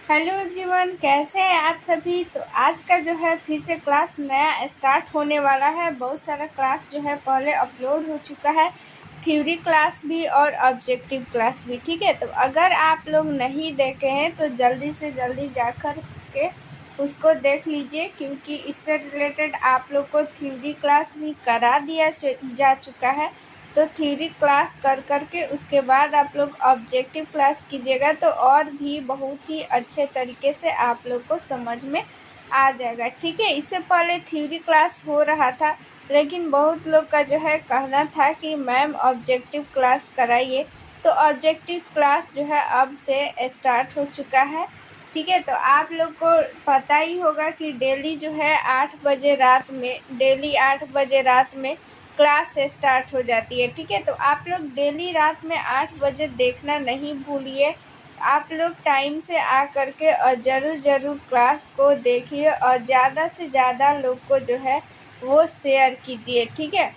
Hello everyone, कैसे हैं आप सभी। तो आज का जो है फिर से क्लास नया स्टार्ट होने वाला है। बहुत सारा क्लास जो है पहले अपलोड हो चुका है, थ्योरी क्लास भी और ऑब्जेक्टिव क्लास भी। ठीक है, तो अगर आप लोग नहीं देखे हैं तो जल्दी से जल्दी जाकर के उसको देख लीजिए, क्योंकि इससे रिलेटेड आप लोग को थ्योरी क्लास भी करा दिया जा चुका है। तो थ्योरी क्लास कर करके उसके बाद आप लोग ऑब्जेक्टिव क्लास कीजिएगा तो और भी बहुत ही अच्छे तरीके से आप लोग को समझ में आ जाएगा। ठीक है, इससे पहले थ्योरी क्लास हो रहा था, लेकिन बहुत लोग का जो है कहना था कि मैम ऑब्जेक्टिव क्लास कराइए। तो ऑब्जेक्टिव क्लास जो है अब से स्टार्ट हो चुका है। ठीक है, तो आप लोग को पता ही होगा कि डेली जो है 8 बजे रात में क्लास स्टार्ट हो जाती है। ठीक है, तो आप लोग डेली रात में 8 बजे देखना नहीं भूलिए। आप लोग टाइम से आ करके और ज़रूर क्लास को देखिए और ज़्यादा से ज़्यादा लोग को जो है वो शेयर कीजिए। ठीक है,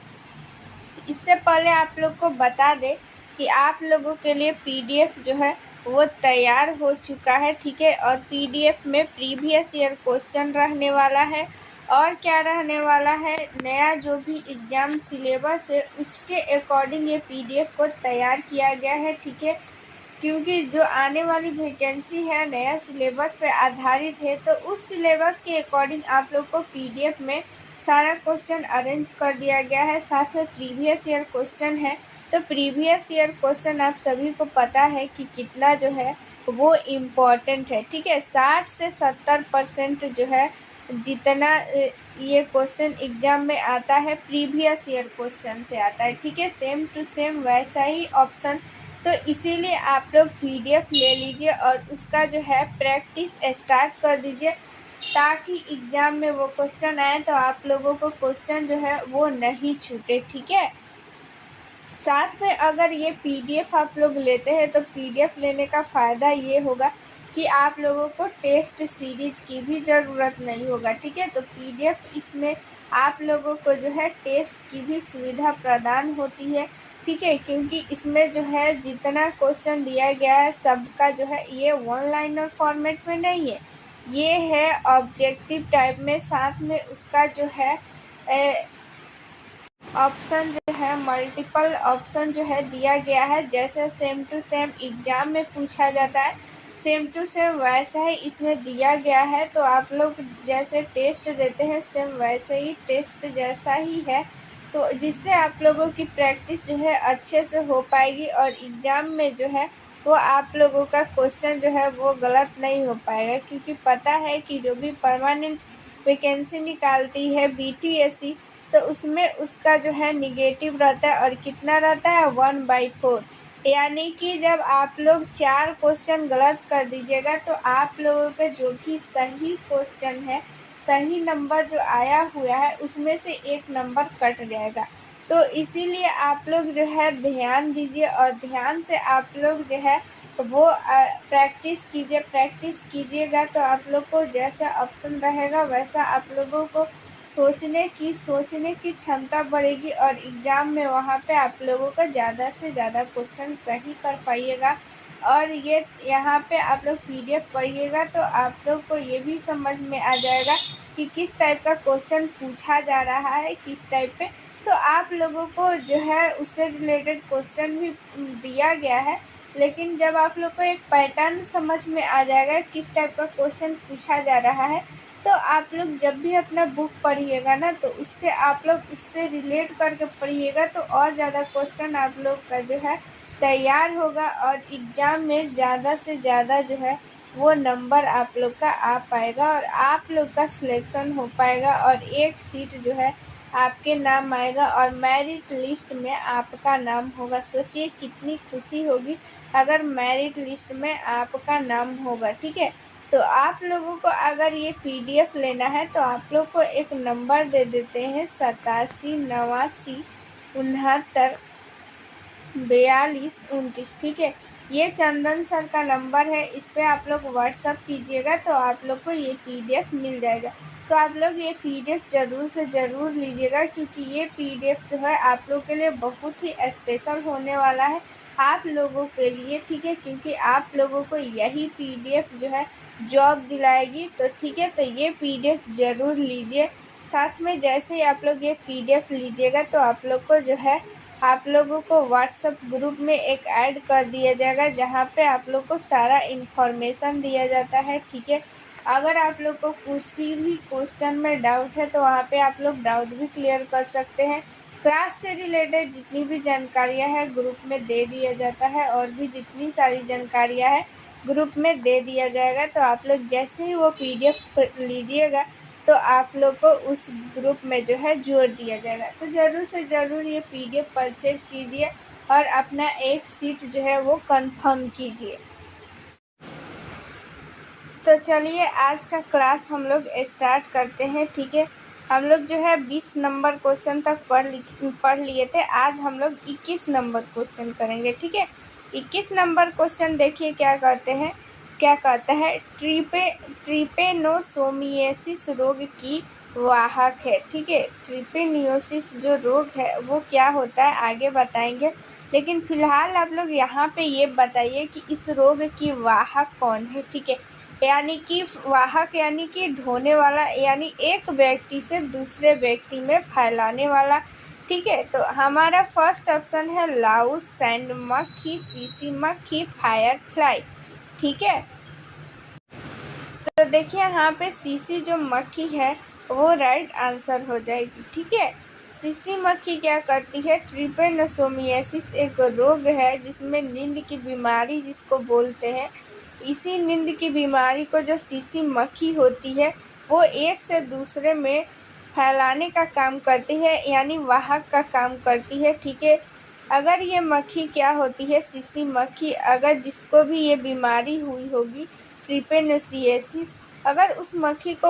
इससे पहले आप लोग को बता दें कि आप लोगों के लिए पीडीएफ जो है वो तैयार हो चुका है। ठीक है, और पीडीएफ में प्रीवियस ईयर क्वेश्चन रहने वाला है और क्या रहने वाला है, नया जो भी एग्ज़ाम सिलेबस है उसके अकॉर्डिंग ये पीडीएफ को तैयार किया गया है। ठीक है, क्योंकि जो आने वाली वैकेंसी है नया सिलेबस पे आधारित है, तो उस सिलेबस के अकॉर्डिंग आप लोग को पीडीएफ में सारा क्वेश्चन अरेंज कर दिया गया है। साथ में प्रीवियस ईयर क्वेश्चन है, तो प्रीवियस ईयर क्वेश्चन आप सभी को पता है कि कितना जो है वो इम्पोर्टेंट है। ठीक है, 60 से 70% जो है जितना ये क्वेश्चन एग्जाम में आता है प्रीवियस ईयर क्वेश्चन से आता है। ठीक है, सेम टू सेम वैसा ही ऑप्शन। तो इसीलिए आप लोग पीडीएफ ले लीजिए और उसका जो है प्रैक्टिस स्टार्ट कर दीजिए, ताकि एग्ज़ाम में वो क्वेश्चन आए तो आप लोगों को क्वेश्चन जो है वो नहीं छूटे। ठीक है, साथ में अगर ये पीडीएफ आप लोग लेते हैं तो पीडीएफ लेने का फ़ायदा ये होगा कि आप लोगों को टेस्ट सीरीज की भी ज़रूरत नहीं होगा। ठीक है, तो पीडीएफ इसमें आप लोगों को जो है टेस्ट की भी सुविधा प्रदान होती है। ठीक है, क्योंकि इसमें जो है जितना क्वेश्चन दिया गया है सबका जो है ये वन लाइनर फॉर्मेट में नहीं है, ये है ऑब्जेक्टिव टाइप में। साथ में उसका जो है ऑप्शन जो है मल्टीपल ऑप्शन जो है दिया गया है। जैसे सेम टू सेम एग्ज़ाम में पूछा जाता है, सेम टू सेम वैसा ही इसमें दिया गया है। तो आप लोग जैसे टेस्ट देते हैं सेम वैसे ही टेस्ट जैसा ही है, तो जिससे आप लोगों की प्रैक्टिस जो है अच्छे से हो पाएगी और एग्ज़ाम में जो है वो आप लोगों का क्वेश्चन जो है वो गलत नहीं हो पाएगा। क्योंकि पता है कि जो भी परमानेंट वैकेंसी निकालती है बीटीएससी, तो उसमें उसका जो है निगेटिव रहता है और कितना रहता है 1/4। यानी कि जब आप लोग 4 क्वेश्चन गलत कर दीजिएगा तो आप लोगों के जो भी सही क्वेश्चन है, सही नंबर जो आया हुआ है उसमें से 1 नंबर कट जाएगा। तो इसीलिए आप लोग जो है ध्यान दीजिए और ध्यान से आप लोग जो है वो प्रैक्टिस कीजिएगा तो आप लोग को जैसा ऑप्शन रहेगा वैसा आप लोगों को सोचने की क्षमता बढ़ेगी और एग्ज़ाम में वहाँ पे आप लोगों का ज़्यादा से ज़्यादा क्वेश्चन सही कर पाइएगा। और ये यहाँ पे आप लोग पीडीएफ पढ़िएगा तो आप लोग को ये भी समझ में आ जाएगा कि किस टाइप का क्वेश्चन पूछा जा रहा है, किस टाइप पे। तो आप लोगों को जो है उससे रिलेटेड क्वेश्चन भी दिया गया है, लेकिन जब आप लोग को एक पैटर्न समझ में आ जाएगा किस टाइप का क्वेश्चन पूछा जा रहा है, तो आप लोग जब भी अपना बुक पढ़िएगा ना तो उससे आप लोग उससे रिलेट करके पढ़िएगा तो और ज़्यादा क्वेश्चन आप लोग का जो है तैयार होगा और एग्ज़ाम में ज़्यादा से ज़्यादा जो है वो नंबर आप लोग का आ पाएगा और आप लोग का सिलेक्शन हो पाएगा और एक सीट जो है आपके नाम आएगा और मेरिट लिस्ट में आपका नाम होगा। सोचिए कितनी खुशी होगी अगर मेरिट लिस्ट में आपका नाम होगा। ठीक है, तो आप लोगों को अगर ये पीडीएफ लेना है तो आप लोग को एक नंबर दे देते हैं 87 89 69 42 29। ठीक है, ये चंदन सर का नंबर है, इस पर आप लोग व्हाट्सअप कीजिएगा तो आप लोग को ये पीडीएफ मिल जाएगा। तो आप लोग ये पीडीएफ ज़रूर से ज़रूर लीजिएगा, क्योंकि ये पीडीएफ जो है आप लोग के लिए बहुत ही स्पेशल होने वाला है। आप लोगों के लिए, ठीक है, क्योंकि आप लोगों को यही पीडीएफ जो है जॉब दिलाएगी। तो ठीक है, तो ये पीडीएफ ज़रूर लीजिए। साथ में जैसे ही आप लोग ये पीडीएफ लीजिएगा तो आप लोग को जो है आप लोगों को व्हाट्सएप ग्रुप में एक ऐड कर दिया जाएगा, जहाँ पे आप लोग को सारा इन्फॉर्मेशन दिया जाता है, ठीक है। अगर आप लोग को किसी भी क्वेश्चन में डाउट है तो वहाँ पे आप लोग डाउट भी क्लियर कर सकते हैं। क्लास से रिलेटेड जितनी भी जानकारियाँ हैं ग्रुप में दे दिया जाता है, और भी जितनी सारी जानकारियाँ हैं ग्रुप में दे दिया जाएगा। तो आप लोग जैसे ही वो पीडीएफ लीजिएगा तो आप लोग को उस ग्रुप में जो है जोड़ दिया जाएगा। तो ज़रूर से ज़रूर ये पीडीएफ परचेज कीजिए और अपना एक सीट जो है वो कंफर्म कीजिए। तो चलिए आज का क्लास हम लोग स्टार्ट करते हैं, ठीक है। हम लोग जो है 20 नंबर क्वेश्चन तक पढ़ लिए थे। आज हम लोग 21 नंबर क्वेश्चन करेंगे, ठीक है। 21 नंबर क्वेश्चन देखिए क्या कहता है ट्रिपेनोसोमियासिस रोग की वाहक है, ठीक है। ट्रिपेनियोसिस जो रोग है वो क्या होता है आगे बताएंगे, लेकिन फिलहाल आप लोग यहाँ पे ये बताइए कि इस रोग की वाहक कौन है, ठीक है। यानी कि वाहक यानी कि ढोने वाला, यानी एक व्यक्ति से दूसरे व्यक्ति में फैलाने वाला, ठीक है। तो हमारा फर्स्ट ऑप्शन है लाउस, सैंड मक्खी, सीसी मक्खी, फायर फ्लाई, ठीक है। तो देखिए यहाँ पे सीसी जो मक्खी है वो राइट आंसर हो जाएगी, ठीक है। सीसी मक्खी क्या करती है, ट्रिपेनोसोमियासिस एक रोग है जिसमें नींद की बीमारी जिसको बोलते हैं। इसी नींद की बीमारी को जो सीसी मक्खी होती है वो एक से दूसरे में फैलाने का काम करती है, यानी वाहक का काम करती है, ठीक है। अगर ये मक्खी क्या होती है, सीसी मक्खी, अगर जिसको भी ये बीमारी हुई होगी ट्रिपेनोसियासिस, अगर उस मक्खी को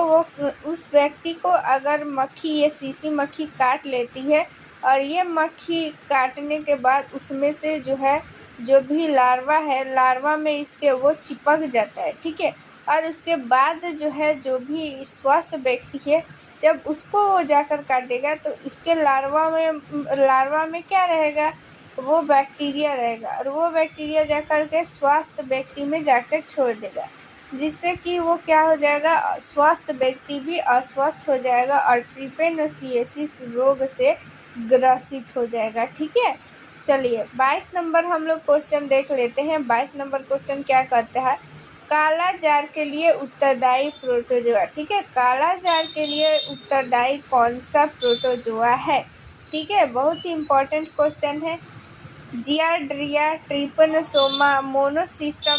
उस व्यक्ति को अगर मक्खी ये सीसी मक्खी काट लेती है, और ये मक्खी काटने के बाद उसमें से जो है जो भी लार्वा है, लार्वा में इसके वो चिपक जाता है, ठीक है। और उसके बाद जो है जो भी स्वस्थ व्यक्ति है जब उसको वो जाकर काटेगा तो इसके लार्वा में क्या रहेगा, वो बैक्टीरिया रहेगा, और वो बैक्टीरिया जाकर के स्वस्थ व्यक्ति में जाकर छोड़ देगा, जिससे कि वो क्या हो जाएगा, स्वस्थ व्यक्ति भी अस्वस्थ हो जाएगा और ट्रिपेनोसियासिस रोग से ग्रसित हो जाएगा, ठीक है। चलिए 22 नंबर हम लोग क्वेश्चन देख लेते हैं। 22 नंबर क्वेश्चन क्या कहता है, काला जार के लिए उत्तरदायी प्रोटोजोआ, ठीक है। काला जार के लिए उत्तरदायी कौन सा प्रोटोजोआ है, ठीक है। बहुत ही इम्पोर्टेंट क्वेश्चन है। जियाड्रिया, ट्रिपेनोसोमा, मोनोसिस्टम,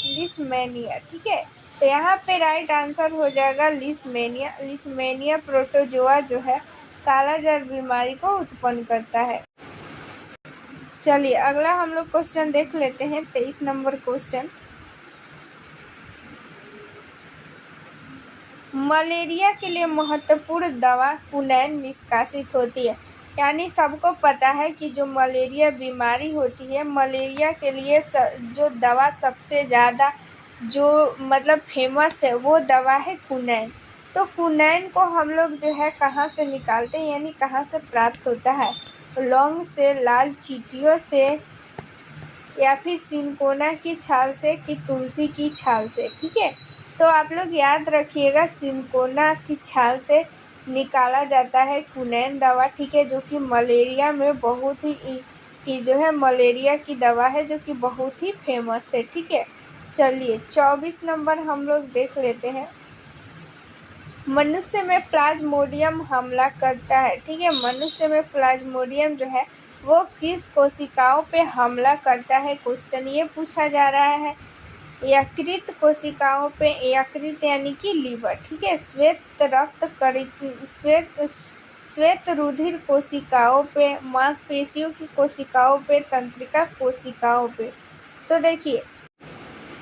लिस्मेनिया, ठीक है। तो यहाँ पे राइट आंसर हो जाएगा लिस्मेनिया। लिस्मेनिया प्रोटोजोआ जो है काला जार बीमारी को उत्पन्न करता है। चलिए अगला हम लोग क्वेश्चन देख लेते हैं। 23 नंबर क्वेश्चन, मलेरिया के लिए महत्वपूर्ण दवा कुनैन निष्कासित होती है। यानी सबको पता है कि जो मलेरिया बीमारी होती है, मलेरिया के लिए जो दवा सबसे ज़्यादा जो मतलब फेमस है वो दवा है कुनैन। तो कुनैन को हम लोग जो है कहाँ से निकालते हैं, यानी कहाँ से प्राप्त होता है, लौंग से, लाल चींटियों से, या फिर सिनकोना की छाल से, कि तुलसी की छाल से, ठीक है। तो आप लोग याद रखिएगा सिनकोना की छाल से निकाला जाता है कुनैन दवा, ठीक है, जो कि मलेरिया में बहुत ही जो है मलेरिया की दवा है जो कि बहुत ही फेमस है, ठीक है। चलिए 24 नंबर हम लोग देख लेते हैं। मनुष्य में प्लाज्मोडियम हमला करता है, ठीक है। मनुष्य में प्लाज्मोडियम जो है वो किस कोशिकाओं पे हमला करता है, क्वेश्चन ये पूछा जा रहा है। यकृत कोशिकाओं पे, यकृत यानी कि लीवर, ठीक है। श्वेत रुधिर कोशिकाओं पे, मांसपेशियों की कोशिकाओं पे, तंत्रिका कोशिकाओं पे। तो देखिए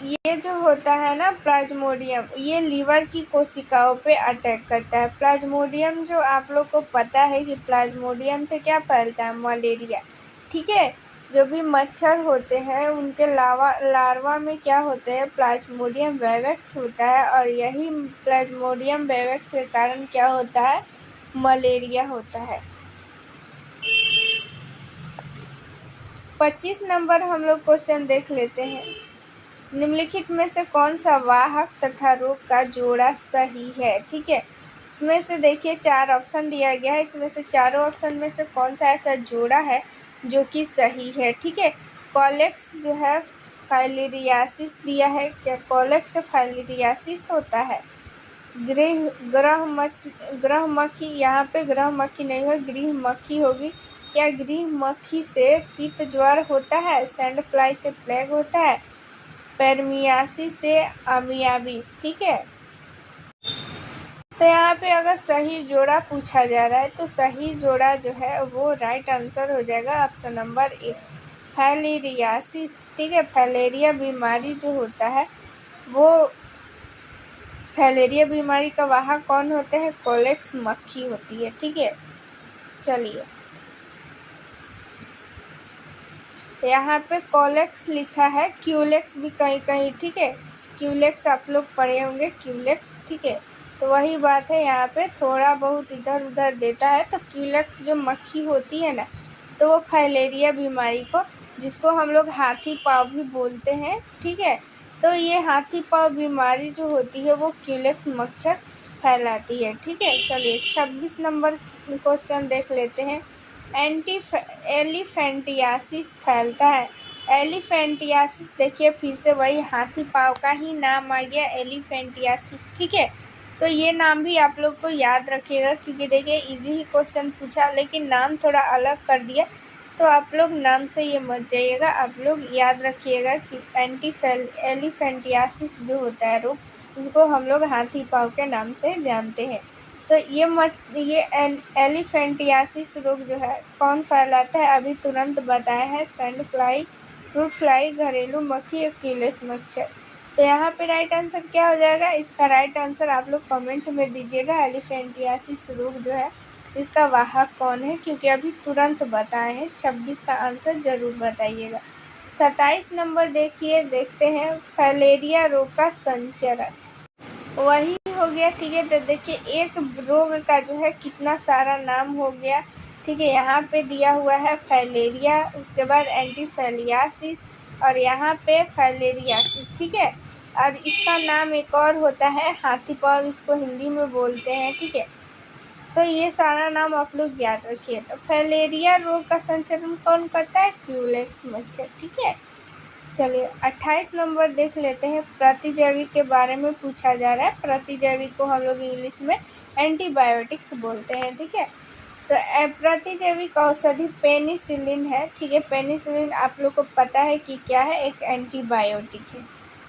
ये जो होता है ना प्लाज्मोडियम, ये लीवर की कोशिकाओं पे अटैक करता है। प्लाज्मोडियम जो आप लोग को पता है कि प्लाज्मोडियम से क्या फैलता है, मलेरिया, ठीक है। जो भी मच्छर होते हैं उनके लार्वा में क्या होते हैं, प्लाज्मोडियम वाइवेक्स होता है, और यही प्लाज्मोडियम वाइवेक्स के कारण क्या होता है, मलेरिया होता है। 25 नंबर हम लोग क्वेश्चन देख लेते हैं। निम्नलिखित में से कौन सा वाहक तथा रोग का जोड़ा सही है। ठीक है, इसमें से देखिए 4 ऑप्शन दिया गया है, इसमें से चारों ऑप्शन में से कौन सा ऐसा जोड़ा है जो कि सही है। ठीक है, कॉलेक्स जो है फाइलेरियासिस दिया है, क्या कॉलेक्स से फाइलेरियासिस होता है। ग्रह मक्खी, यहाँ पे ग्रह मक्खी नहीं है, गृह मक्खी होगी। क्या गृह मक्खी से पित्त ज्वर होता है। सैंड फ्लाई से प्लेग होता है। पेरमियासिस से अमियाबिस। ठीक है, तो यहाँ पे अगर सही जोड़ा पूछा जा रहा है तो सही जोड़ा जो है वो राइट आंसर हो जाएगा ऑप्शन नंबर ए, फाइलेरियासिस। ठीक है, फाइलेरिया बीमारी जो होता है वो, फाइलेरिया बीमारी का वाहक कौन होते हैं, कोलेक्स मक्खी होती है। ठीक है, चलिए यहाँ पे कोलेक्स लिखा है, क्यूलेक्स भी कहीं कहीं। ठीक है, क्यूलेक्स आप लोग पढ़े होंगे, क्यूलेक्स। ठीक है, तो वही बात है, यहाँ पे थोड़ा बहुत इधर उधर देता है। तो क्यूलेक्स जो मक्खी होती है ना, तो वो फाइलेरिया बीमारी को, जिसको हम लोग हाथी पाँव भी बोलते हैं। ठीक है, तो ये हाथी पाँव बीमारी जो होती है वो क्यूलेक्स मच्छर फैलाती है। ठीक है, चलिए 26 नंबर क्वेश्चन देख लेते हैं। एलिफेंटियासिस फैलता है। एलिफेंटियासिस देखिए फिर से वही हाथी पाँव का ही नाम आ गया, एलिफेंटियासिस। ठीक है, तो ये नाम भी आप लोग को याद रखिएगा, क्योंकि देखिए इजी ही क्वेश्चन पूछा लेकिन नाम थोड़ा अलग कर दिया, तो आप लोग नाम से ये मत जाइएगा, आप लोग याद रखिएगा कि एलिफेंटियासिस जो होता है रोग, उसको हम लोग हाथी पाँव के नाम से जानते हैं। तो ये एलिफेंटियासिस रोग जो है कौन फैलाता है, अभी तुरंत बताया है, सैंड फ्लाई, फ्रूट फ्लाई, घरेलू मक्खी और कीलेस मच्छर। तो यहाँ पे राइट आंसर क्या हो जाएगा, इसका राइट आंसर आप लोग कमेंट में दीजिएगा। एलिफेंटियासिस रोग जो है इसका वाहक कौन है, क्योंकि अभी तुरंत बताए हैं। 26 का आंसर जरूर बताइएगा। 27 नंबर देखते हैं, फाइलेरिया रोग का संचरण वही हो गया। ठीक है, तो देखिए एक रोग का जो है कितना सारा नाम हो गया। ठीक है, यहाँ पे दिया हुआ है फाइलेरिया, उसके बाद एंटीफेलियासिस और यहाँ पे फाइलेरियासिस। ठीक है, और इसका नाम एक और होता है हाथी पाँव, इसको हिंदी में बोलते हैं। ठीक है, तो ये सारा नाम आप लोग याद रखिए। तो फाइलेरिया रोग का संचरण कौन करता है, क्यूलेक्स मच्छर। ठीक है, चलिए 28 नंबर देख लेते हैं। प्रतिजैविक के बारे में पूछा जा रहा है। प्रतिजैविक को हम लोग इंग्लिश में एंटीबायोटिक्स बोलते हैं। ठीक है, तो प्रतिजैविक औषधि पेनिसिलिन है। ठीक है, पेनिसिलिन आप लोग को पता है कि क्या है, एक एंटीबायोटिक है।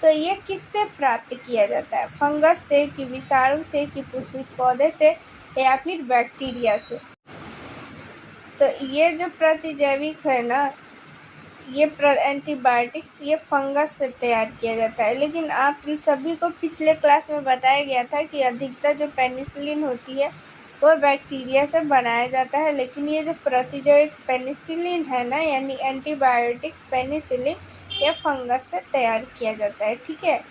तो ये किससे प्राप्त किया जाता है, फंगस से कि विषाणु से कि पुष्पित पौधे से या फिर बैक्टीरिया से। तो ये जो प्रतिजैविक है ना, ये एंटीबायोटिक्स ये फंगस से तैयार किया जाता है। लेकिन आप सभी को पिछले क्लास में बताया गया था कि अधिकतर जो पेनिसिलिन होती है वो बैक्टीरिया से बनाया जाता है, लेकिन ये जो प्रतिजैविक पेनिसिलिन है ना, यानी एंटीबायोटिक्स पेनिसिलिन, ये फंगस से तैयार किया जाता है। ठीक है,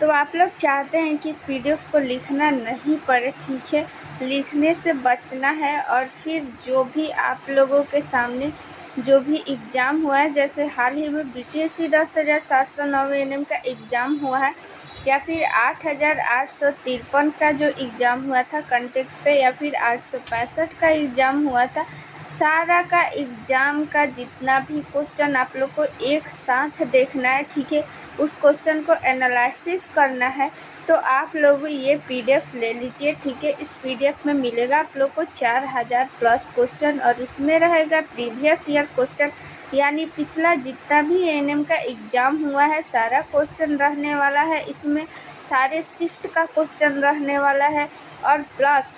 तो आप लोग चाहते हैं कि इस पीडीएफ को लिखना नहीं पड़े। ठीक है, लिखने से बचना है, और फिर जो भी आप लोगों के सामने जो भी एग्ज़ाम हुआ है, जैसे हाल ही में बीटीएससी 10,709 एनएम का एग्ज़ाम हुआ है, या फिर 8,853 का जो एग्ज़ाम हुआ था कंटेक्ट पे, या फिर 865 का एग्ज़ाम हुआ था, सारा का एग्ज़ाम का जितना भी क्वेश्चन आप लोग को एक साथ देखना है। ठीक है, उस क्वेश्चन को एनालिसिस करना है, तो आप लोग ये पीडीएफ ले लीजिए। ठीक है, इस पीडीएफ में मिलेगा आप लोग को 4000 प्लस क्वेश्चन, और उसमें रहेगा प्रीवियस ईयर क्वेश्चन, यानी पिछला जितना भी एएनएम का एग्ज़ाम हुआ है सारा क्वेश्चन रहने वाला है। इसमें सारे शिफ्ट का क्वेश्चन रहने वाला है, और प्लस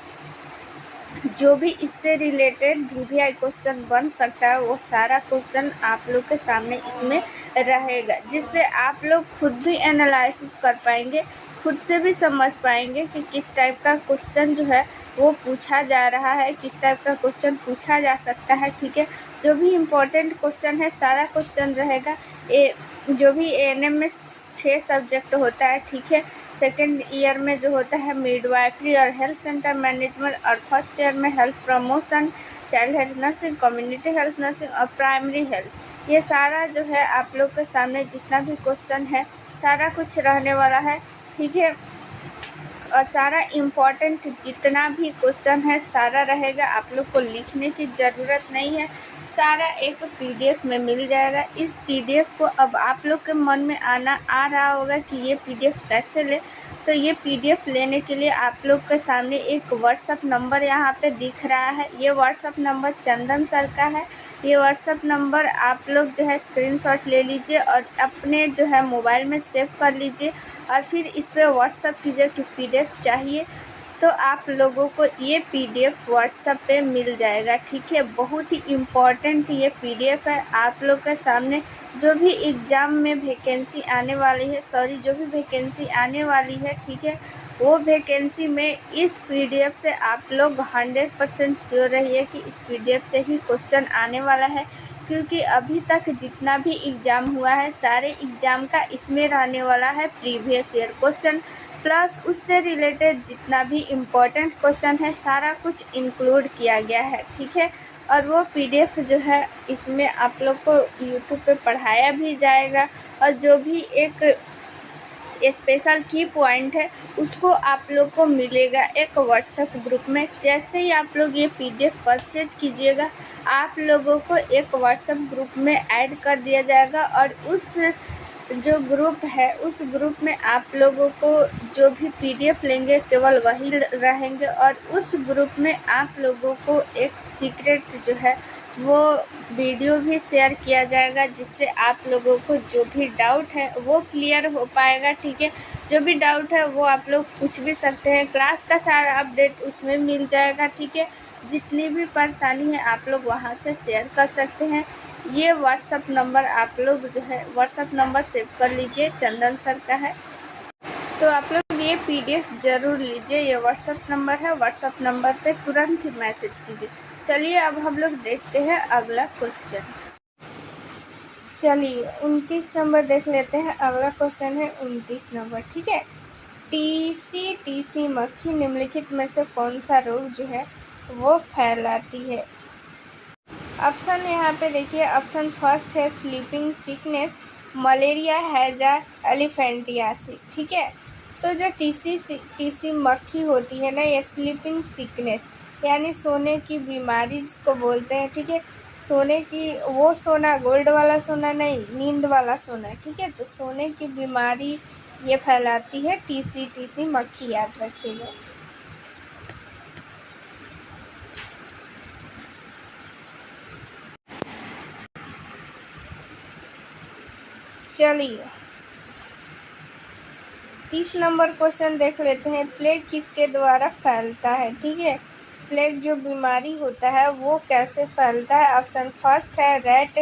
जो भी इससे रिलेटेड वीवीआई क्वेश्चन बन सकता है वो सारा क्वेश्चन आप लोग के सामने इसमें रहेगा, जिससे आप लोग खुद भी एनालिसिस कर पाएंगे, खुद से भी समझ पाएंगे कि किस टाइप का क्वेश्चन जो है वो पूछा जा रहा है, किस टाइप का क्वेश्चन पूछा जा सकता है। ठीक है, जो भी इम्पोर्टेंट क्वेश्चन है सारा क्वेश्चन रहेगा। जो भी एएनएम में 6 सब्जेक्ट होता है। ठीक है, सेकेंड ईयर में जो होता है मिडवाइफरी और हेल्थ सेंटर मैनेजमेंट, और फर्स्ट ईयर में health promotion, child health nursing, community health nursing और प्राइमरी हेल्थ। ये सारा जो है आप लोग के सामने जितना भी क्वेश्चन है सारा कुछ रहने वाला है, ठीक है। और सारा इम्पोर्टेंट जितना भी क्वेश्चन है सारा रहेगा, आप लोग को लिखने की ज़रूरत नहीं है, सारा एक पीडीएफ में मिल जाएगा। इस पीडीएफ को अब आप लोग के मन में आ रहा होगा कि ये पीडीएफ कैसे ले। तो ये पीडीएफ लेने के लिए आप लोग के सामने एक व्हाट्सअप नंबर यहाँ पे दिख रहा है। ये व्हाट्सअप नंबर चंदन सर का है। ये व्हाट्सअप नंबर आप लोग जो है स्क्रीनशॉट ले लीजिए और अपने जो है मोबाइल में सेव कर लीजिए और फिर इस पर व्हाट्सअप कीजिए कि पीडीएफ चाहिए, तो आप लोगों को ये पीडीएफ व्हाट्सएप पे मिल जाएगा, ठीक है। बहुत ही इम्पॉर्टेंट ये पीडीएफ है। आप लोग के सामने जो भी एग्ज़ाम में वैकेंसी आने वाली है, जो भी वैकेंसी आने वाली है, ठीक है, वो वैकेंसी में इस पीडीएफ से आप लोग 100% श्योर रहिए कि इस पीडीएफ से ही क्वेश्चन आने वाला है। क्योंकि अभी तक जितना भी एग्ज़ाम हुआ है सारे एग्ज़ाम का इसमें रहने वाला है प्रीवियस ईयर क्वेश्चन, प्लस उससे रिलेटेड जितना भी इम्पोर्टेंट क्वेश्चन है सारा कुछ इंक्लूड किया गया है, ठीक है। और वो पीडीएफ जो है इसमें आप लोग को यूट्यूब पे पढ़ाया भी जाएगा और जो भी एक स्पेशल की पॉइंट है उसको आप लोग को मिलेगा एक व्हाट्सएप ग्रुप में। जैसे ही आप लोग ये पीडीएफ परचेज कीजिएगा आप लोगों को एक व्हाट्सएप ग्रुप में ऐड कर दिया जाएगा और उस जो ग्रुप है उस ग्रुप में आप लोगों को जो भी पीडीएफ लेंगे केवल वही रहेंगे और उस ग्रुप में आप लोगों को एक सीक्रेट जो है वो वीडियो भी शेयर किया जाएगा, जिससे आप लोगों को जो भी डाउट है वो क्लियर हो पाएगा, ठीक है। जो भी डाउट है वो आप लोग पूछ भी सकते हैं, क्लास का सारा अपडेट उसमें मिल जाएगा, ठीक है। जितनी भी परेशानी है आप लोग वहाँ से शेयर कर सकते हैं। ये व्हाट्सअप नंबर आप लोग जो है व्हाट्सअप नंबर सेव कर लीजिए, चंदन सर का है। तो आप लोग ये पीडीएफ ज़रूर लीजिए, ये व्हाट्सअप नंबर है, व्हाट्सअप नंबर पे तुरंत ही मैसेज कीजिए। चलिए अब हम लोग देखते हैं अगला क्वेश्चन। चलिए 29 नंबर देख लेते हैं। अगला क्वेश्चन है 29 नंबर, ठीक है। टीसी मक्खी निम्नलिखित में से कौन सा रोग जो है वो फैलाती है। ऑप्शन यहाँ पे देखिए, ऑप्शन फर्स्ट है स्लीपिंग सिकनेस, मलेरिया, हैजा, एलिफेंटियासिस, ठीक है। तो जो टीसी मक्खी होती है ना, ये स्लीपिंग सिकनेस यानी सोने की बीमारी जिसको बोलते हैं, ठीक है। सोने की वो सोना गोल्ड वाला सोना नहीं, नींद वाला सोना, ठीक है। तो सोने की बीमारी ये फैलाती है टीसी मक्खी, याद रखिएगा। चलिए 30 नंबर क्वेश्चन देख लेते हैं। प्लेग किसके द्वारा फैलता है, ठीक है। प्लेग जो बीमारी होता है वो कैसे फैलता है। ऑप्शन फर्स्ट है रेट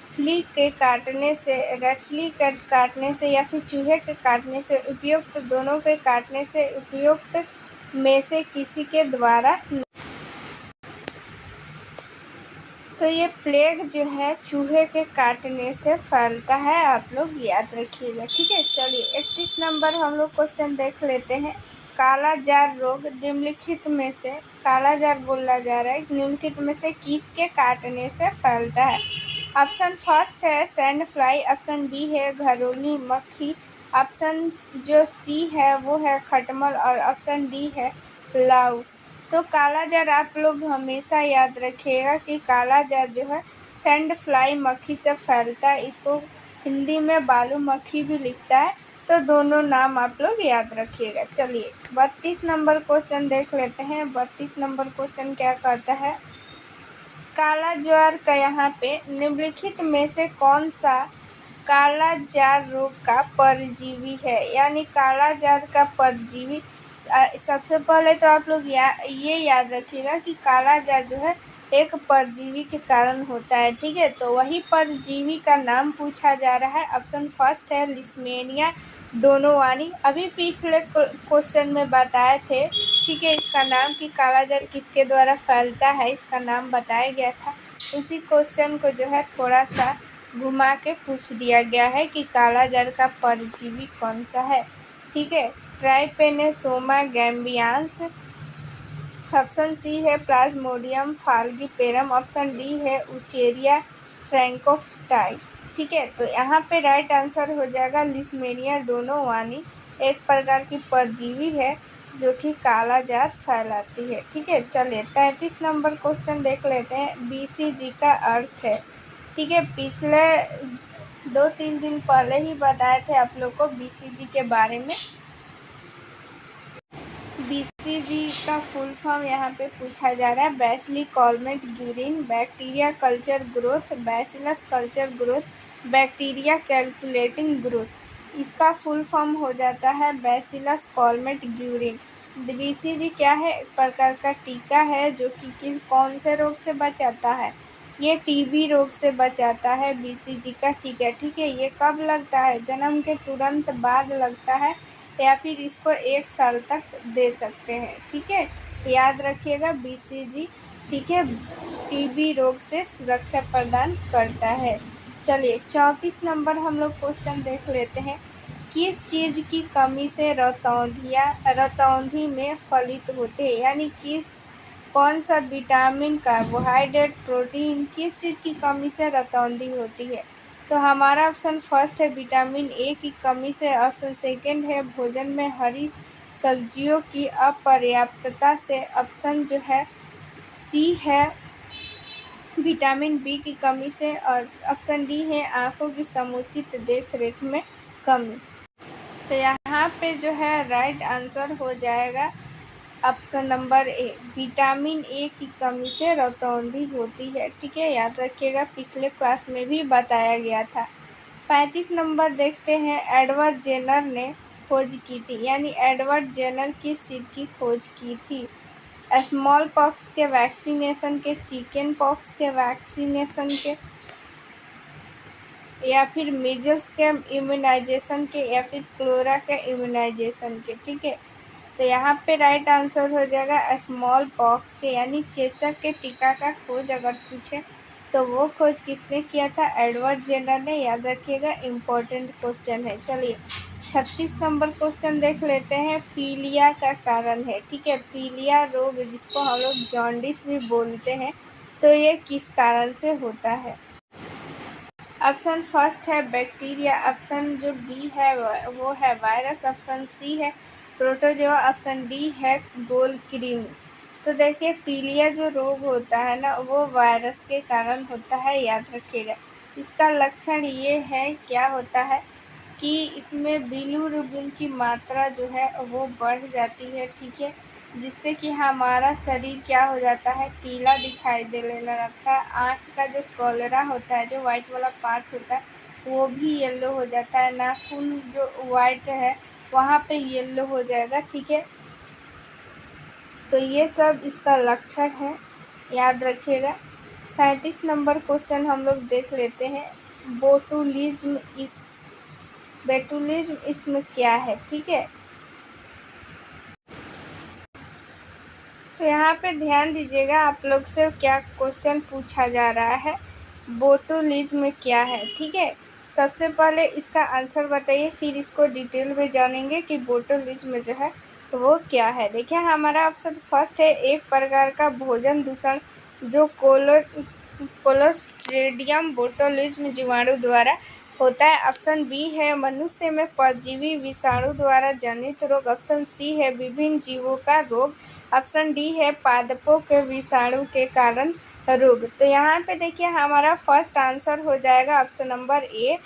फ्ली के काटने से या फिर चूहे के काटने से, उपयुक्त दोनों के काटने से, उपयुक्त में से किसी के द्वारा। तो ये प्लेग जो है चूहे के काटने से फैलता है, आप लोग याद रखिएगा, ठीक है। चलिए 31 नंबर हम लोग क्वेश्चन देख लेते हैं। काला जार रोग निम्नलिखित में से, काला जार बोला जा रहा है, निम्नलिखित में से किसके काटने से फैलता है। ऑप्शन फर्स्ट है सैंड फ्लाई, ऑप्शन बी है घरोली मक्खी, ऑप्शन जो सी है वो है खटमल और ऑप्शन डी है लाउस। तो काला जार आप लोग हमेशा याद रखिएगा कि काला जार जो है सैंड फ्लाई मक्खी से फैलता है। इसको हिंदी में बालू मक्खी भी लिखता है, तो दोनों नाम आप लोग याद रखिएगा। चलिए 32 नंबर क्वेश्चन देख लेते हैं। 32 नंबर क्वेश्चन क्या कहता है। काला ज्वार का यहाँ पे निम्नलिखित में से कौन सा काला जार रोग का परजीवी है, यानी काला जार का परजीवी। सबसे पहले तो आप लोग ये याद रखिएगा कि काला जार जो है एक परजीवी के कारण होता है, ठीक है। तो वही परजीवी का नाम पूछा जा रहा है। ऑप्शन फर्स्ट है लिस्मेनिया डोनोवानी, अभी पिछले क्वेश्चन में बताए थे, ठीक है। इसका नाम कि काला जार किसके द्वारा फैलता है इसका नाम बताया गया था। उसी क्वेश्चन को जो है थोड़ा सा घुमा के पूछ दिया गया है कि काला जार का परजीवी कौन सा है, ठीक है। ट्राइपेनोसोमा गैम्बियांस, ऑप्शन सी है प्लाज्मोडियम फाल्गिपेरम, ऑप्शन डी है उचेरिया फ्रैंकोफाइटा। ठीक है, तो यहाँ पे राइट आंसर हो जाएगा लिस्मेनिया डोनोवानी, एक प्रकार की परजीवी है जो कि काला जार फैलाती है। ठीक है, चलिए 33 नंबर क्वेश्चन देख लेते हैं। बीसीजी का अर्थ है। ठीक है, पिछले 2-3 दिन पहले ही बताए थे आप लोग को बीसीजी के बारे में। बीसीजी का फुल फॉर्म यहाँ पे पूछा जा रहा है। Bacilli Calmette Guerin, bacteria culture growth, bacillus culture growth, bacteria calculating growth. इसका फुल फॉर्म हो जाता है बैसिलस कॉलमेट ग्यूरिन। बीसीजी क्या है? एक प्रकार का टीका है जो कि कौन से रोग से बचाता है? ये टीबी रोग से बचाता है बीसीजी का टीका। ठीक है, ये कब लगता है? जन्म के तुरंत बाद लगता है या फिर इसको 1 साल तक दे सकते हैं। ठीक है, याद रखिएगा बीसीजी। ठीक है, टीबी रोग से सुरक्षा प्रदान करता है। चलिए 34 नंबर हम लोग क्वेश्चन देख लेते हैं। किस चीज़ की कमी से रतौंधी में फलित होते हैं? यानी कौन सा विटामिन, कार्बोहाइड्रेट, प्रोटीन किस चीज़ की कमी से रतौंधी होती है? तो हमारा ऑप्शन फर्स्ट है विटामिन ए की कमी से, ऑप्शन सेकंड है भोजन में हरी सब्जियों की अपर्याप्तता से, ऑप्शन जो है सी है विटामिन बी की कमी से, और ऑप्शन डी है आँखों की समुचित देखरेख में कमी। तो यहाँ पे जो है राइट आंसर हो जाएगा option number A, vitamin A की कमी से रतौंधी होती है। ठीक है, याद रखिएगा, पिछले क्लास में भी बताया गया था। 35 नंबर देखते हैं। एडवर्ड जेनर ने खोज की थी, यानी एडवर्ड जेनर किस चीज़ की खोज की थी? स्मॉल पॉक्स के वैक्सीनेशन के, चिकन पॉक्स के वैक्सीनेशन के, या फिर मीजल्स के इम्यूनाइजेशन के, या फिर क्लोरा के इम्यूनाइजेशन के। ठीक है, तो यहाँ पे राइट आंसर हो जाएगा स्मॉल पॉक्स के, यानी चेचक के टीका का खोज अगर पूछे तो वो खोज किसने किया था? एडवर्ड जेनर ने। याद रखिएगा, इम्पोर्टेंट क्वेश्चन है। चलिए 36 नंबर क्वेश्चन देख लेते हैं। पीलिया का कारण है। ठीक है, पीलिया रोग जिसको हम लोग जॉन्डिस भी बोलते हैं, तो ये किस कारण से होता है? ऑप्शन फर्स्ट है बैक्टीरिया, ऑप्शन जो बी है वो है वायरस, ऑप्शन सी है प्रोटोजोआ, ऑप्शन डी है गोल्ड क्रीम। तो देखिए, पीलिया जो रोग होता है ना, वो वायरस के कारण होता है। याद रखिएगा, इसका लक्षण ये है, क्या होता है कि इसमें बिलिरुबिन की मात्रा जो है वो बढ़ जाती है। ठीक है, जिससे कि हमारा शरीर क्या हो जाता है? पीला दिखाई देने लगता है। आँख का जो कलरा होता है, जो वाइट वाला पार्ट होता है, वो भी येलो हो जाता है। नाखून जो वाइट है वहाँ पे येलो हो जाएगा। ठीक है, तो ये सब इसका लक्षण है, याद रखिएगा। 37 नंबर क्वेश्चन हम लोग देख लेते हैं। बोटुलिज्म इसमें क्या है? ठीक है, तो यहाँ पे ध्यान दीजिएगा, आप लोग से क्या क्वेश्चन पूछा जा रहा है, बोटुलिज्म क्या है। ठीक है, सबसे पहले इसका आंसर बताइए, फिर इसको डिटेल में जानेंगे कि बोटुलिज्म जो है वो क्या है। देखिए, हमारा ऑप्शन फर्स्ट है एक प्रकार का भोजन दूषण जो क्लोस्ट्रीडियम बोटुलिज्म जीवाणु द्वारा होता है। ऑप्शन बी है मनुष्य में परजीवी विषाणु द्वारा जनित रोग, ऑप्शन सी है विभिन्न जीवों का रोग, ऑप्शन डी है पादपों के विषाणु के कारण रोग। तो यहाँ पे देखिए, हमारा फर्स्ट आंसर हो जाएगा ऑप्शन नंबर ए।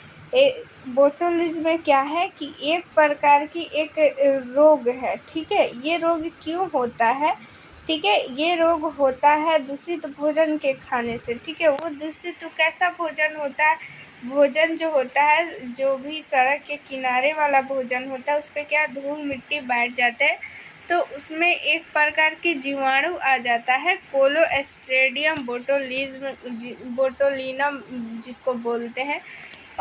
बोटुलिज्म क्या है कि एक प्रकार की एक रोग है। ठीक है, ये रोग क्यों होता है? ठीक है, ये रोग होता है दूषित भोजन के खाने से। ठीक है, वो दूषित तो कैसा भोजन होता है? भोजन जो होता है, जो भी सड़क के किनारे वाला भोजन होता है, उस पर क्या धूल मिट्टी बैठ जाता है, तो उसमें एक प्रकार के जीवाणु आ जाता है, कोलोस्ट्रीडियम बोटुलिनम जिसको बोलते हैं,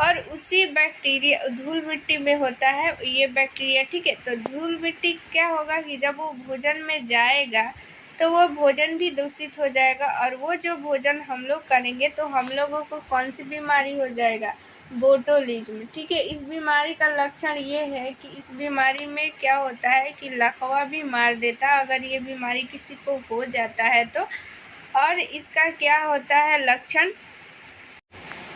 और उसी बैक्टीरिया धूल मिट्टी में होता है ये बैक्टीरिया। ठीक है, तो धूल मिट्टी क्या होगा कि जब वो भोजन में जाएगा तो वो भोजन भी दूषित हो जाएगा, और वो जो भोजन हम लोग करेंगे तो हम लोगों को कौन सी बीमारी हो जाएगा? बोटुलिज्म। ठीक है, इस बीमारी का लक्षण ये है कि इस बीमारी में क्या होता है कि लकवा भी मार देता है अगर ये बीमारी किसी को हो जाता है तो। और इसका क्या होता है लक्षण,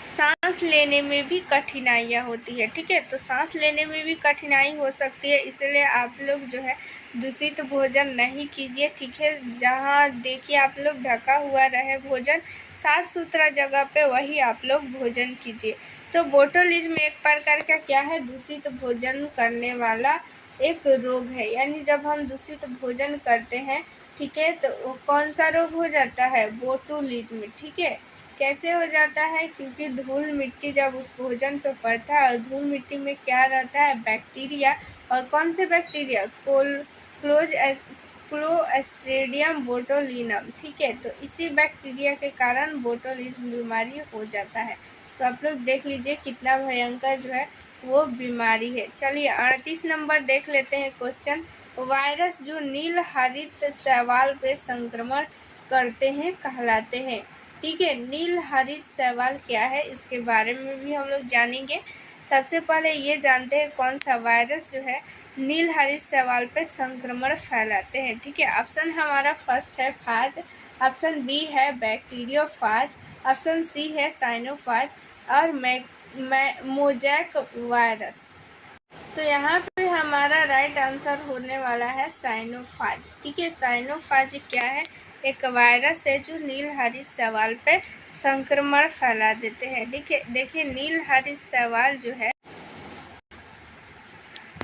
सांस लेने में भी कठिनाइयाँ होती है। ठीक है, तो सांस लेने में भी कठिनाई हो सकती है, इसलिए आप लोग जो है दूषित भोजन नहीं कीजिए। ठीक है, जहाँ देखिए आप लोग ढका हुआ रहे भोजन, साफ सुथरा जगह पे वही आप लोग भोजन कीजिए। तो बोटुलिज्म एक प्रकार का क्या है, दूषित भोजन करने वाला एक रोग है। यानी जब हम दूषित भोजन करते हैं, ठीक है, तो कौन सा रोग हो जाता है, बोटुलिज्म। ठीक है, कैसे हो जाता है, क्योंकि धूल मिट्टी जब उस भोजन पर पड़ता है और धूल मिट्टी में क्या रहता है, बैक्टीरिया। और कौन से बैक्टीरिया, क्लोस्ट्रीडियम बोटुलिनम। ठीक है, तो इसी बैक्टीरिया के कारण बोटुलिज्म बीमारी हो जाता है। तो आप लोग देख लीजिए कितना भयंकर जो है वो बीमारी है। चलिए 38 नंबर देख लेते हैं क्वेश्चन। वायरस जो नील हरित शैवाल पे संक्रमण करते हैं कहलाते हैं। ठीक है, नील हरित शैवाल क्या है इसके बारे में भी हम लोग जानेंगे। सबसे पहले ये जानते हैं कौन सा वायरस जो है नील हरित शैवाल पे संक्रमण फैलाते हैं। ठीक है, ऑप्शन हमारा फर्स्ट है फाज, ऑप्शन बी है बैक्टीरियोफाज, ऑप्शन सी है साइनोफाज और मोजैक वायरस। तो यहाँ पे हमारा राइट आंसर होने वाला है साइनोफाज। ठीक है, साइनोफाज क्या है, एक वायरस है जो नील हरित शैवाल पे संक्रमण फैला देते हैं। देखिए नील हरित शैवाल जो है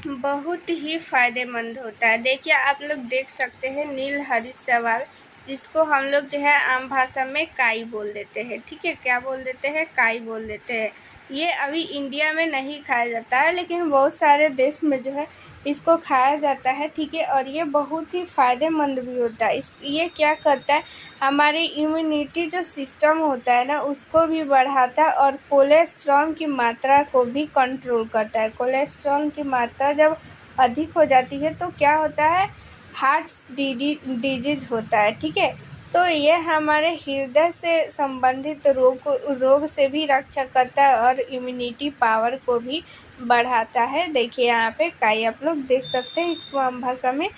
बहुत ही फायदेमंद होता है। देखिए आप लोग देख सकते हैं नील हरित शैवाल, जिसको हम लोग जो है आम भाषा में काई बोल देते हैं। ठीक है, क्या बोल देते हैं, काई बोल देते हैं। ये अभी इंडिया में नहीं खाया जाता है, लेकिन बहुत सारे देश में जो है इसको खाया जाता है। ठीक है, और ये बहुत ही फ़ायदेमंद भी होता है। ये क्या करता है, हमारे इम्यूनिटी जो सिस्टम होता है ना उसको भी बढ़ाता है और कोलेस्ट्रॉल की मात्रा को भी कंट्रोल करता है। कोलेस्ट्रॉल की मात्रा जब अधिक हो जाती है तो क्या होता है, हार्ट डिजीज होता है। ठीक है, तो ये हमारे हृदय से संबंधित रोग से भी रक्षा करता है और इम्यूनिटी पावर को भी बढ़ाता है। देखिए यहाँ पे काई आप लोग देख सकते हैं, इसको आम भाषा में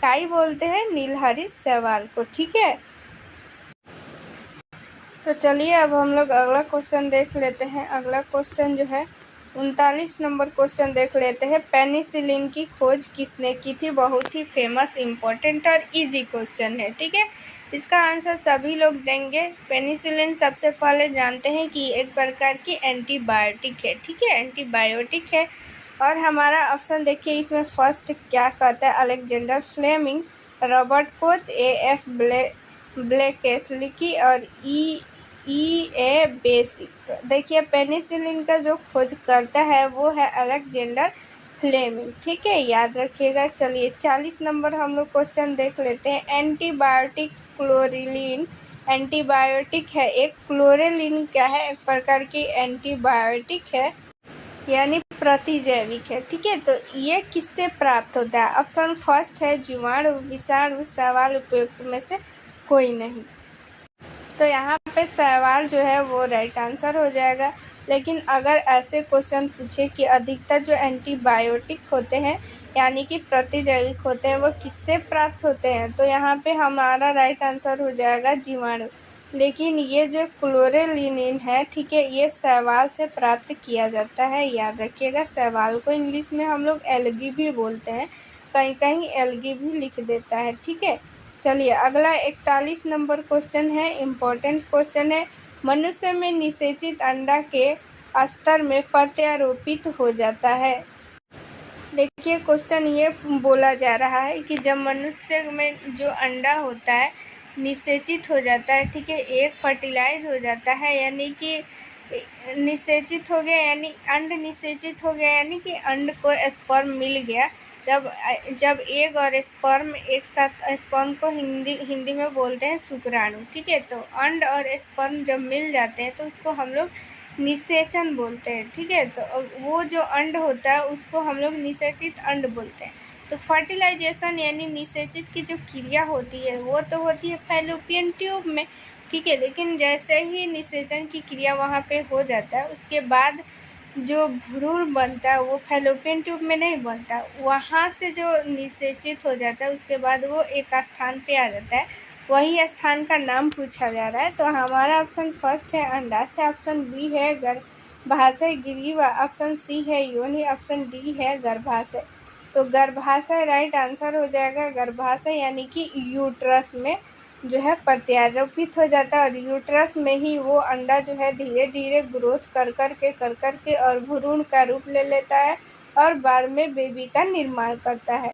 काई बोलते हैं नील हरित शैवाल को। ठीक है, तो चलिए अब हम लोग अगला क्वेश्चन देख लेते हैं। अगला क्वेश्चन जो है 39 नंबर क्वेश्चन देख लेते हैं। पेनिसिलिन की खोज किसने की थी, बहुत ही फेमस, इम्पोर्टेंट और इजी क्वेश्चन है। ठीक है, इसका आंसर सभी लोग देंगे। पेनिसिलिन सबसे पहले जानते हैं कि एक प्रकार की एंटीबायोटिक है। ठीक है, एंटीबायोटिक है। और हमारा ऑप्शन देखिए इसमें फर्स्ट क्या कहता है, Alexander Fleming, Robert Koch, AF Blakeslee और E.A. बेसिक। तो देखिए पेनिसिलिन का जो खोज करता है वो है अलेक्जेंडर फ्लेमिंग। ठीक है, याद रखिएगा। चलिए 40 नंबर हम लोग क्वेश्चन देख लेते हैं। एंटीबायोटिक क्लोरिलिन एंटीबायोटिक है, एक क्लोरेलिन क्या है, एक प्रकार की एंटीबायोटिक है यानी प्रतिजैविक है। ठीक है, तो ये किससे प्राप्त होता है, ऑप्शन फर्स्ट है जीवाणु, विषाणु, शैवाल, उपयुक्त में से कोई नहीं। तो यहाँ पे शैवाल जो है वो राइट आंसर हो जाएगा। लेकिन अगर ऐसे क्वेश्चन पूछे कि अधिकतर जो एंटीबायोटिक होते हैं यानी कि प्रतिजैविक होते हैं वो किससे प्राप्त होते हैं, तो यहाँ पे हमारा राइट आंसर हो जाएगा जीवाणु। लेकिन ये जो क्लोरेलिन है, ठीक है, ये शैवाल से प्राप्त किया जाता है, याद रखिएगा। शैवाल को इंग्लिश में हम लोग एल्गी भी बोलते हैं, कहीं कहीं एल्गी भी लिख देता है। ठीक है, चलिए अगला 41 नंबर क्वेश्चन है, इम्पोर्टेंट क्वेश्चन है। मनुष्य में निषेचित अंडा के स्तर में प्रत्यारोपित हो जाता है। देखिए क्वेश्चन ये बोला जा रहा है कि जब मनुष्य में जो अंडा होता है निषेचित हो जाता है, ठीक है, एक फर्टिलाइज हो जाता है, यानी कि निषेचित हो गया, यानी अंड निषेचित हो गया, यानी कि अंड को स्पर्म मिल गया। जब एग और स्पर्म एक साथ, स्पर्म को हिंदी में बोलते हैं शुक्राणु। ठीक है, तो अंड और स्पर्म जब मिल जाते हैं तो उसको हम लोग निषेचन बोलते हैं। ठीक है, तो वो जो अंड होता है उसको हम लोग निषेचित अंड बोलते हैं। तो फर्टिलाइजेशन यानी निषेचित की जो क्रिया होती है वो तो होती है फैलोपियन ट्यूब में। ठीक है, लेकिन जैसे ही निषेचन की क्रिया वहाँ पे हो जाता है उसके बाद जो भ्रूण बनता है वो फैलोपियन ट्यूब में नहीं बनता, वहाँ से जो निषेचित हो जाता है उसके बाद वो एक स्थान पे आ जाता है, वही स्थान का नाम पूछा जा रहा है। तो हमारा ऑप्शन फर्स्ट है अंडाशय, ऑप्शन बी है गर्भाशय ग्रीव, ऑप्शन सी है योनि, ऑप्शन डी है गर्भाशय। तो गर्भाशय राइट आंसर हो जाएगा। गर्भाशय यानी कि यूट्रस में जो है प्रत्यारोपित हो जाता है और यूट्रस में ही वो अंडा जो है धीरे धीरे ग्रोथ कर कर के और भ्रूण का रूप ले लेता है और बाद में बेबी का निर्माण करता है।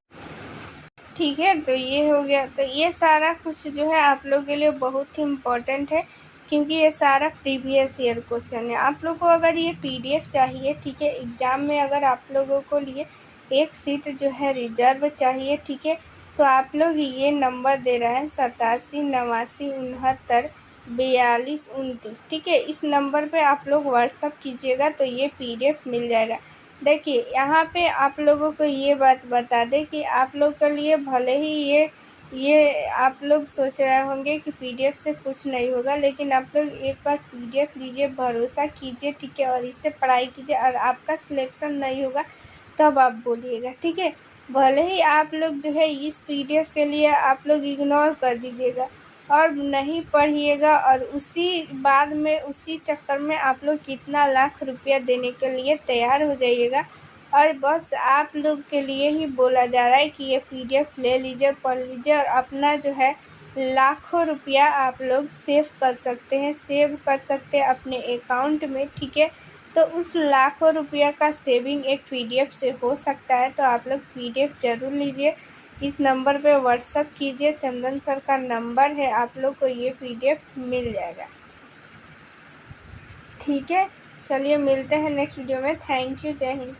ठीक है, तो ये हो गया। तो ये सारा कुछ जो है आप लोगों के लिए बहुत ही इम्पोर्टेंट है, क्योंकि ये सारा प्रीवियस ईयर क्वेश्चन है। आप लोग को अगर ये पीडीएफ चाहिए, ठीक है, एग्ज़ाम में अगर आप लोगों को लिए एक सीट जो है रिजर्व चाहिए, ठीक है, तो आप लोग ये नंबर दे रहे हैं 87 89 69 42 29, ठीक है, इस नंबर पे आप लोग व्हाट्सअप कीजिएगा तो ये पीडीएफ मिल जाएगा। देखिए यहाँ पे आप लोगों को ये बात बता दें कि आप लोग के लिए भले ही ये आप लोग सोच रहे होंगे कि पीडीएफ से कुछ नहीं होगा, लेकिन आप लोग एक बार पीडीएफ लीजिए, भरोसा कीजिए, ठीक है, और इससे पढ़ाई कीजिए और आपका सिलेक्शन नहीं होगा तब आप बोलिएगा, ठीक है। भले ही आप लोग जो है इस पीडीएफ के लिए आप लोग इग्नोर कर दीजिएगा और नहीं पढ़िएगा और उसी बाद में उसी चक्कर में आप लोग कितना लाख रुपया देने के लिए तैयार हो जाइएगा। और बस आप लोग के लिए ही बोला जा रहा है कि ये पीडीएफ ले लीजिए, पढ़ लीजिए और अपना जो है लाखों रुपया आप लोग सेव कर सकते हैं अपने अकाउंट में, ठीक है। तो उस लाखों रुपया का सेविंग एक पीडीएफ से हो सकता है। तो आप लोग पीडीएफ ज़रूर लीजिए, इस नंबर पे व्हाट्सअप कीजिए, चंदन सर का नंबर है, आप लोग को ये पीडीएफ मिल जाएगा, ठीक है। चलिए मिलते हैं नेक्स्ट वीडियो में। थैंक यू, जय हिंद।